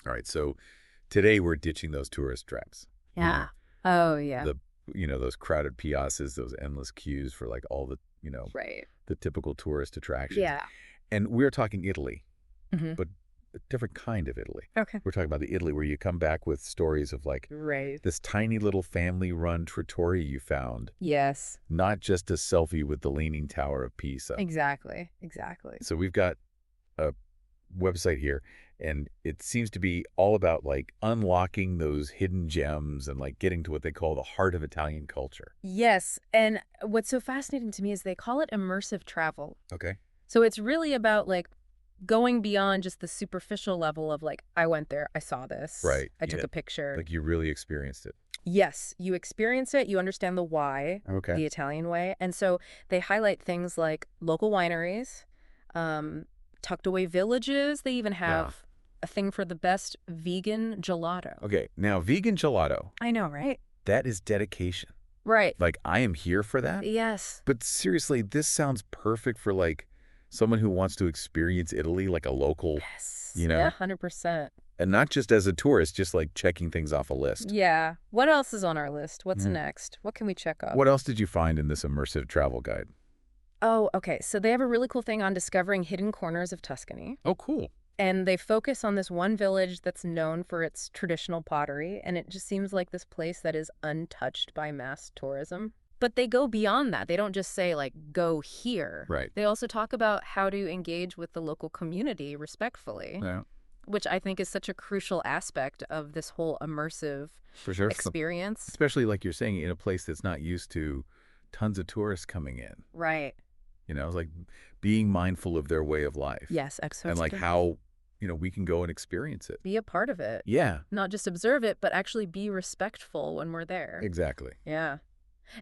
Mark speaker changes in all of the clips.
Speaker 1: All right, so today we're ditching those tourist traps.
Speaker 2: Yeah. Oh, yeah.
Speaker 1: The those crowded piazzas, those endless queues for like all the,
Speaker 2: Right.
Speaker 1: the typical tourist attractions.
Speaker 2: Yeah.
Speaker 1: And we're talking Italy,
Speaker 2: Hmm.
Speaker 1: but a different kind of Italy.
Speaker 2: Okay.
Speaker 1: We're talking about the Italy where you come back with stories of like
Speaker 2: Right.
Speaker 1: this tiny little family-run trattoria you found,
Speaker 2: Yes.
Speaker 1: not just a selfie with the Leaning Tower of Pisa.
Speaker 2: Exactly. Exactly.
Speaker 1: So we've got a website here, and it seems to be all about like unlocking those hidden gems and like getting to what they call the heart of Italian culture.
Speaker 2: Yes. And what's so fascinating to me is they call it immersive travel.
Speaker 1: Okay.
Speaker 2: So it's really about like going beyond just the superficial level of like, I went there, I saw this,
Speaker 1: Right.
Speaker 2: I took a picture.
Speaker 1: Like you really experienced it.
Speaker 2: Yes, you experience it, you understand the why,
Speaker 1: Okay.
Speaker 2: the Italian way. And so they highlight things like local wineries, tucked away villages. They even have a thing for the best vegan gelato.
Speaker 1: Okay. Now, vegan gelato,
Speaker 2: I know, right?
Speaker 1: that is dedication.
Speaker 2: Right.
Speaker 1: Like, I am here for that.
Speaker 2: Yes.
Speaker 1: But seriously, this sounds perfect for like someone who wants to experience Italy like a local,
Speaker 2: Yes.
Speaker 1: you know?
Speaker 2: Yeah, 100%.
Speaker 1: And not just as a tourist, just like checking things off a list.
Speaker 2: Yeah. What else is on our list? What's
Speaker 1: Mhm.
Speaker 2: next? What can we check off?
Speaker 1: What else did you find in this immersive travel guide?
Speaker 2: Oh, okay. So they have a really cool thing on discovering hidden corners of Tuscany.
Speaker 1: Oh, cool.
Speaker 2: And they focus on this one village that's known for its traditional pottery, and it just seems like this place that is untouched by mass tourism. But they go beyond that. They don't just say, like, go here.
Speaker 1: Right.
Speaker 2: They also talk about how to engage with the local community respectfully,
Speaker 1: Yeah,
Speaker 2: which I think is such a crucial aspect of this whole immersive
Speaker 1: for sure.
Speaker 2: experience.
Speaker 1: Especially like you're saying, in a place that's not used to tons of tourists coming in.
Speaker 2: Right.
Speaker 1: It's like being mindful of their way of life.
Speaker 2: Yes,
Speaker 1: And like how, we can go and experience it.
Speaker 2: be a part of it.
Speaker 1: Yeah,
Speaker 2: Not just observe it, but actually be respectful when we're there.
Speaker 1: exactly.
Speaker 2: Yeah.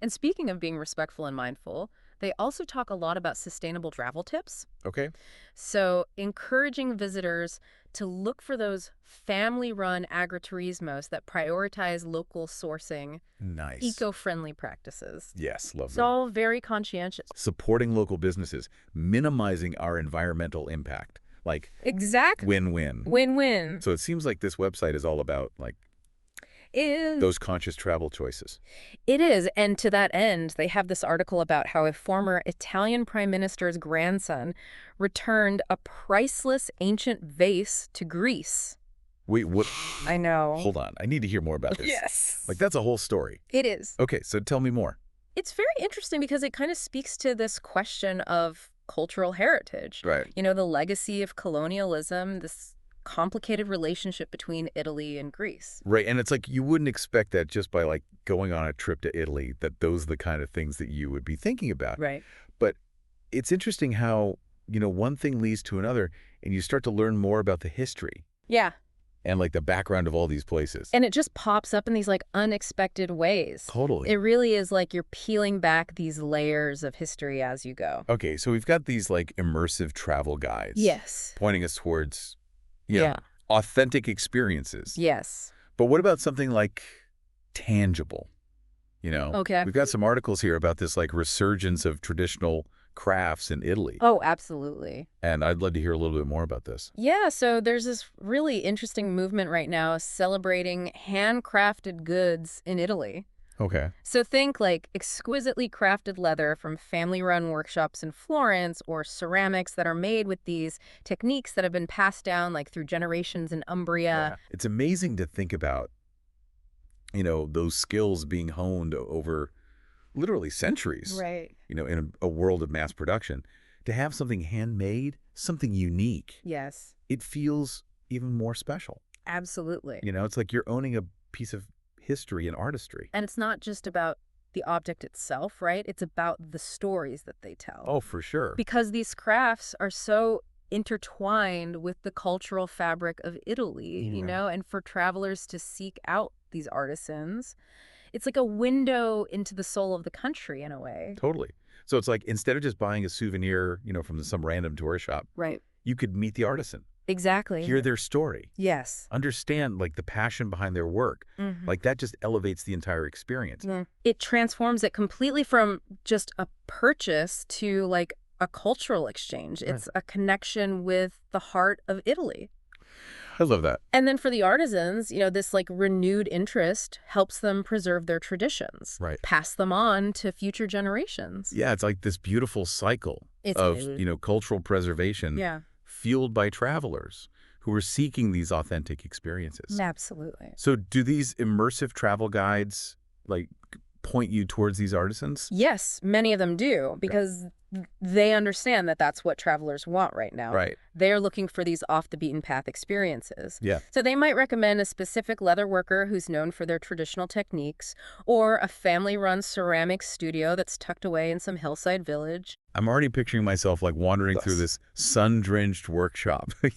Speaker 2: And speaking of being respectful and mindful, they also talk a lot about sustainable travel tips.
Speaker 1: Okay.
Speaker 2: So encouraging visitors to look for those family-run agriturismos that prioritize local sourcing,
Speaker 1: Nice.
Speaker 2: eco-friendly practices.
Speaker 1: Yes, love
Speaker 2: It's
Speaker 1: that.
Speaker 2: all very conscientious.
Speaker 1: Supporting local businesses, minimizing our environmental impact. Like
Speaker 2: Exactly.
Speaker 1: win-win.
Speaker 2: Win-win.
Speaker 1: So it seems like this website is all about like those conscious travel choices.
Speaker 2: It is, and to that end, they have this article about how a former Italian prime minister's grandson returned a priceless ancient vase to Greece.
Speaker 1: Wait, what?
Speaker 2: I know.
Speaker 1: Hold on. I need to hear more about this.
Speaker 2: Yes.
Speaker 1: Like that's a whole story.
Speaker 2: It is.
Speaker 1: Okay, so tell me more.
Speaker 2: It's very interesting because it kind of speaks to this question of cultural heritage.
Speaker 1: Right.
Speaker 2: The legacy of colonialism, this complicated relationship between Italy and Greece.
Speaker 1: Right, and it's like you wouldn't expect that just by like going on a trip to Italy, that those are the kind of things that you would be thinking about.
Speaker 2: Right.
Speaker 1: But it's interesting how, one thing leads to another and you start to learn more about the history
Speaker 2: Yeah.
Speaker 1: and like the background of all these places.
Speaker 2: And it just pops up in these like unexpected ways.
Speaker 1: Totally.
Speaker 2: It really is like you're peeling back these layers of history as you go.
Speaker 1: Okay, so we've got these like immersive travel guides.
Speaker 2: Yes.
Speaker 1: Pointing us towards,
Speaker 2: Yeah.
Speaker 1: authentic experiences.
Speaker 2: Yes.
Speaker 1: But what about something like tangible?
Speaker 2: Okay.
Speaker 1: We've got some articles here about this like resurgence of traditional crafts in Italy.
Speaker 2: Oh, absolutely.
Speaker 1: And I'd love to hear a little bit more about this.
Speaker 2: Yeah, so there's this really interesting movement right now celebrating handcrafted goods in Italy.
Speaker 1: Okay.
Speaker 2: So think like exquisitely crafted leather from family-run workshops in Florence, or ceramics that are made with these techniques that have been passed down like through generations in Umbria.
Speaker 1: It's amazing to think about, those skills being honed over literally centuries.
Speaker 2: Right.
Speaker 1: In a world of mass production. To have something handmade, something unique,
Speaker 2: Yes,
Speaker 1: it feels even more special.
Speaker 2: absolutely.
Speaker 1: It's like you're owning a piece of history and artistry.
Speaker 2: And it's not just about the object itself, right? It's about the stories that they tell.
Speaker 1: Oh, for sure.
Speaker 2: Because these crafts are so intertwined with the cultural fabric of Italy, and for travelers to seek out these artisans, it's like a window into the soul of the country in a way.
Speaker 1: Totally. So it's like instead of just buying a souvenir, from some random tourist shop,
Speaker 2: Right.
Speaker 1: you could meet the artisan,
Speaker 2: Exactly.
Speaker 1: hear their story,
Speaker 2: Yes.
Speaker 1: understand like the passion behind their work.
Speaker 2: Mhm.
Speaker 1: Like that just elevates the entire experience.
Speaker 2: Yeah. It transforms it completely from just a purchase to like a cultural exchange.
Speaker 1: Right.
Speaker 2: It's a connection with the heart of Italy.
Speaker 1: I love that.
Speaker 2: And then for the artisans, this like renewed interest helps them preserve their traditions,
Speaker 1: Right.
Speaker 2: pass them on to future generations.
Speaker 1: Yeah, it's like this beautiful cycle
Speaker 2: It's
Speaker 1: of, cultural preservation
Speaker 2: Yeah,
Speaker 1: fueled by travelers who are seeking these authentic experiences.
Speaker 2: absolutely.
Speaker 1: So do these immersive travel guides like point you towards these artisans?
Speaker 2: Yes, many of them do, because they understand that that's what travelers want right now.
Speaker 1: Right.
Speaker 2: They're looking for these off-the-beaten-path experiences.
Speaker 1: Yeah.
Speaker 2: So they might recommend a specific leather worker who's known for their traditional techniques, or a family-run ceramics studio that's tucked away in some hillside village.
Speaker 1: I'm already picturing myself like wandering through this sun-drenched workshop, like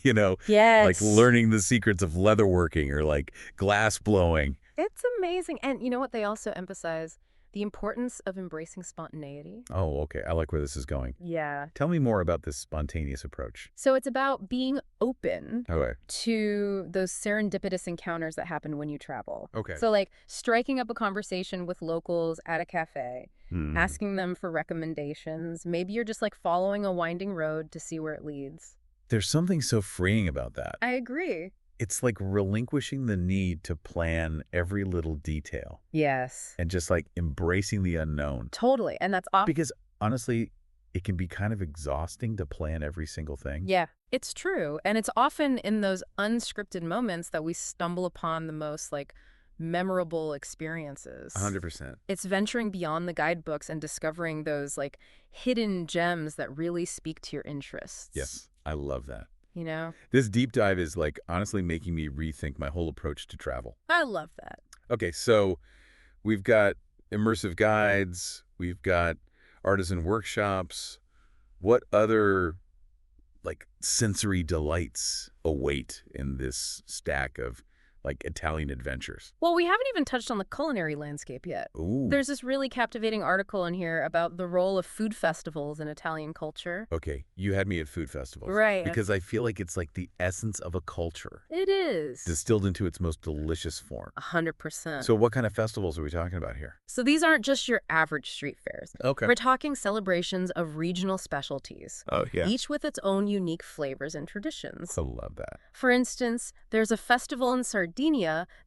Speaker 2: Yes.
Speaker 1: learning the secrets of leatherworking or like glass blowing.
Speaker 2: It's amazing. And you know what? They also emphasize the importance of embracing spontaneity.
Speaker 1: Oh, okay. I like where this is going.
Speaker 2: Yeah.
Speaker 1: Tell me more about this spontaneous approach.
Speaker 2: So it's about being open
Speaker 1: Okay.
Speaker 2: to those serendipitous encounters that happen when you travel.
Speaker 1: Okay.
Speaker 2: So like striking up a conversation with locals at a cafe,
Speaker 1: Hmm.
Speaker 2: asking them for recommendations. Maybe you're just like following a winding road to see where it leads.
Speaker 1: There's something so freeing about that.
Speaker 2: I agree.
Speaker 1: It's like relinquishing the need to plan every little detail
Speaker 2: Yes.
Speaker 1: and just like embracing the unknown.
Speaker 2: Totally. And that's often.
Speaker 1: Because honestly, it can be kind of exhausting to plan every single thing.
Speaker 2: Yeah, it's true. And it's often in those unscripted moments that we stumble upon the most like memorable experiences.
Speaker 1: 100%.
Speaker 2: It's venturing beyond the guidebooks and discovering those like hidden gems that really speak to your interests.
Speaker 1: Yes, I love that.
Speaker 2: You know?
Speaker 1: This deep dive is like honestly making me rethink my whole approach to travel.
Speaker 2: I love that.
Speaker 1: Okay, so we've got immersive guides, we've got artisan workshops. What other like sensory delights await in this stack of like Italian adventures?
Speaker 2: Well, we haven't even touched on the culinary landscape yet.
Speaker 1: Ooh.
Speaker 2: There's this really captivating article in here about the role of food festivals in Italian culture.
Speaker 1: Okay, you had me at food festivals.
Speaker 2: Right.
Speaker 1: Because I feel like it's like the essence of a culture
Speaker 2: It is.
Speaker 1: distilled into its most delicious form.
Speaker 2: 100%.
Speaker 1: So what kind of festivals are we talking about here?
Speaker 2: So these aren't just your average street fairs.
Speaker 1: Okay.
Speaker 2: We're talking celebrations of regional specialties,
Speaker 1: Oh, yeah.
Speaker 2: each with its own unique flavors and traditions.
Speaker 1: I love that.
Speaker 2: For instance, there's a festival in Sardinia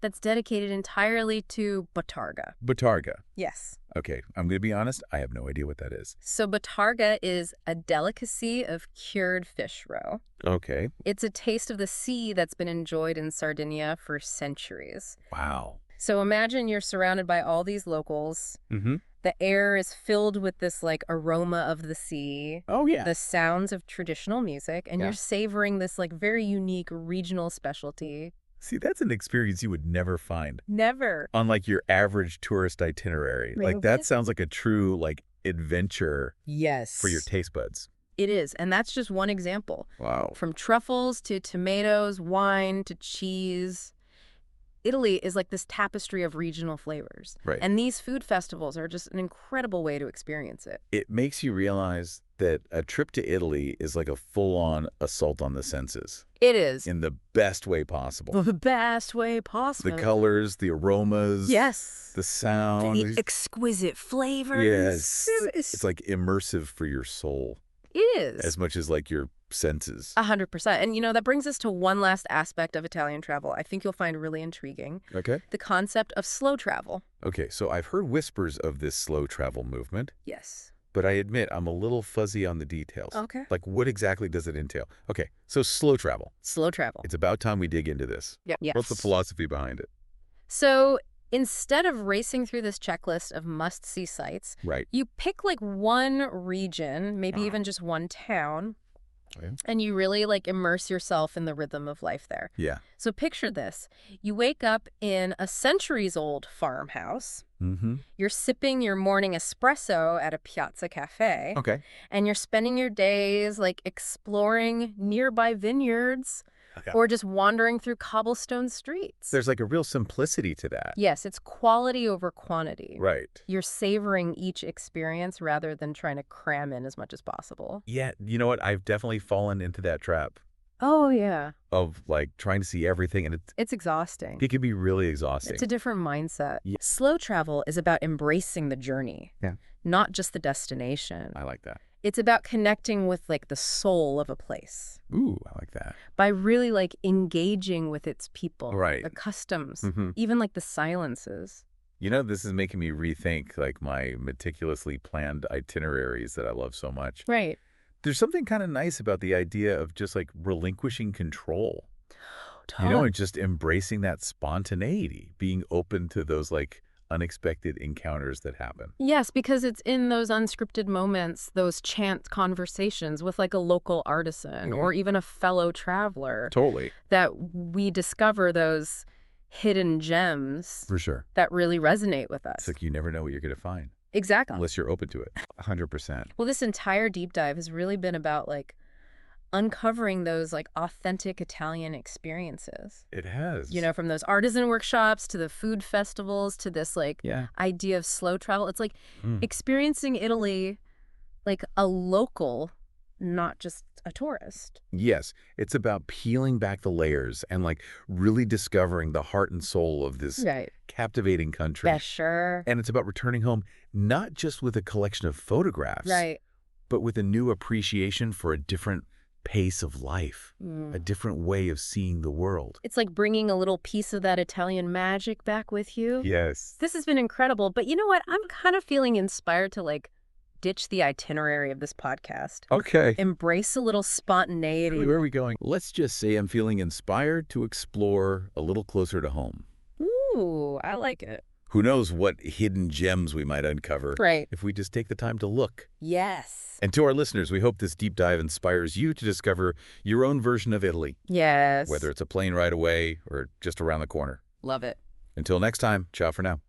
Speaker 2: that's dedicated entirely to Bottarga.
Speaker 1: Bottarga.
Speaker 2: Yes.
Speaker 1: Okay, I'm going to be honest. I have no idea what that is.
Speaker 2: So Bottarga is a delicacy of cured fish roe.
Speaker 1: Okay.
Speaker 2: It's a taste of the sea that's been enjoyed in Sardinia for centuries.
Speaker 1: Wow.
Speaker 2: So imagine you're surrounded by all these locals.
Speaker 1: Mm-hmm.
Speaker 2: The air is filled with this like aroma of the sea.
Speaker 1: Oh, yeah.
Speaker 2: The sounds of traditional music, and
Speaker 1: Yeah.
Speaker 2: you're savoring this like very unique regional specialty.
Speaker 1: See, that's an experience you would never find
Speaker 2: Never.
Speaker 1: on like your average tourist itinerary.
Speaker 2: Right.
Speaker 1: Like that sounds like a true like adventure
Speaker 2: Yes.
Speaker 1: for your taste buds.
Speaker 2: It is, and that's just one example.
Speaker 1: Wow.
Speaker 2: From truffles to tomatoes, wine to cheese. Italy is like this tapestry of regional flavors.
Speaker 1: Right.
Speaker 2: And these food festivals are just an incredible way to experience it.
Speaker 1: It makes you realize that a trip to Italy is like a full-on assault on the senses
Speaker 2: It is.
Speaker 1: in the best way possible.
Speaker 2: The best way possible.
Speaker 1: The colors, the aromas,
Speaker 2: Yes.
Speaker 1: the sound.
Speaker 2: The exquisite flavors.
Speaker 1: Yes.
Speaker 2: It's
Speaker 1: It's like immersive for your soul
Speaker 2: It is.
Speaker 1: as much as like your senses.
Speaker 2: 100%. And, that brings us to one last aspect of Italian travel I think you'll find really intriguing.
Speaker 1: Okay.
Speaker 2: The concept of slow travel.
Speaker 1: Okay, so I've heard whispers of this slow travel movement,
Speaker 2: Yes.
Speaker 1: but I admit I'm a little fuzzy on the details.
Speaker 2: Okay.
Speaker 1: Like, what exactly does it entail? Okay, so slow travel.
Speaker 2: Slow travel.
Speaker 1: It's about time we dig into this.
Speaker 2: Yeah. Yes.
Speaker 1: What's the philosophy behind it?
Speaker 2: So instead of racing through this checklist of must-see sites,
Speaker 1: Right.
Speaker 2: you pick like one region, maybe even just one town,
Speaker 1: Yeah.
Speaker 2: and you really like immerse yourself in the rhythm of life there.
Speaker 1: Yeah.
Speaker 2: So picture this. You wake up in a centuries-old farmhouse.
Speaker 1: Mm-hmm.
Speaker 2: You're sipping your morning espresso at a piazza cafe.
Speaker 1: Okay.
Speaker 2: And you're spending your days like exploring nearby vineyards
Speaker 1: Okay.
Speaker 2: or just wandering through cobblestone streets.
Speaker 1: There's like a real simplicity to that.
Speaker 2: Yes, it's quality over quantity.
Speaker 1: Right.
Speaker 2: You're savoring each experience rather than trying to cram in as much as possible.
Speaker 1: Yeah, you know what? I've definitely fallen into that trap
Speaker 2: Oh, yeah.
Speaker 1: of like trying to see everything, and
Speaker 2: It's exhausting.
Speaker 1: it can be really exhausting.
Speaker 2: It's a different mindset.
Speaker 1: Yeah.
Speaker 2: Slow travel is about embracing the journey,
Speaker 1: Yeah.
Speaker 2: not just the destination.
Speaker 1: I like that.
Speaker 2: It's about connecting with like the soul of a place
Speaker 1: Ooh, I like that.
Speaker 2: by really like engaging with its people,
Speaker 1: Right.
Speaker 2: the customs,
Speaker 1: Hmm.
Speaker 2: even like the silences.
Speaker 1: This is making me rethink like my meticulously planned itineraries that I love so much.
Speaker 2: Right.
Speaker 1: There's something kind of nice about the idea of just like relinquishing control,
Speaker 2: Totally.
Speaker 1: and just embracing that spontaneity, being open to those like unexpected encounters that happen.
Speaker 2: Yes, because it's in those unscripted moments, those chance conversations with like a local artisan
Speaker 1: Mhm.
Speaker 2: or even a fellow traveler
Speaker 1: Totally.
Speaker 2: that we discover those hidden gems
Speaker 1: For sure.
Speaker 2: that really resonate with
Speaker 1: It's
Speaker 2: us.
Speaker 1: like you never know what you're going to find
Speaker 2: Exactly.
Speaker 1: unless you're open to it. 100%.
Speaker 2: Well, this entire deep dive has really been about like uncovering those like authentic Italian experiences.
Speaker 1: It has.
Speaker 2: From those artisan workshops to the food festivals to this like
Speaker 1: Yeah.
Speaker 2: idea of slow travel. It's like
Speaker 1: Mm.
Speaker 2: experiencing Italy like a local, not just a tourist.
Speaker 1: Yes, it's about peeling back the layers and like really discovering the heart and soul of this
Speaker 2: Right.
Speaker 1: captivating country.
Speaker 2: Yeah, sure.
Speaker 1: And it's about returning home not just with a collection of photographs,
Speaker 2: Right.
Speaker 1: but with a new appreciation for a different pace of life, a different way of seeing the world.
Speaker 2: It's like bringing a little piece of that Italian magic back with you.
Speaker 1: Yes.
Speaker 2: This has been incredible, but you know what? I'm kind of feeling inspired to like ditch the itinerary of this podcast.
Speaker 1: Okay.
Speaker 2: Embrace a little spontaneity.
Speaker 1: Where are we going? Let's just say I'm feeling inspired to explore a little closer to home.
Speaker 2: Ooh, I like it.
Speaker 1: Who knows what hidden gems we might uncover
Speaker 2: Right.
Speaker 1: if we just take the time to look.
Speaker 2: Yes.
Speaker 1: And to our listeners, we hope this deep dive inspires you to discover your own version of Italy,
Speaker 2: Yes.
Speaker 1: whether it's a plane ride away or just around the corner.
Speaker 2: Love it.
Speaker 1: Until next time, ciao for now.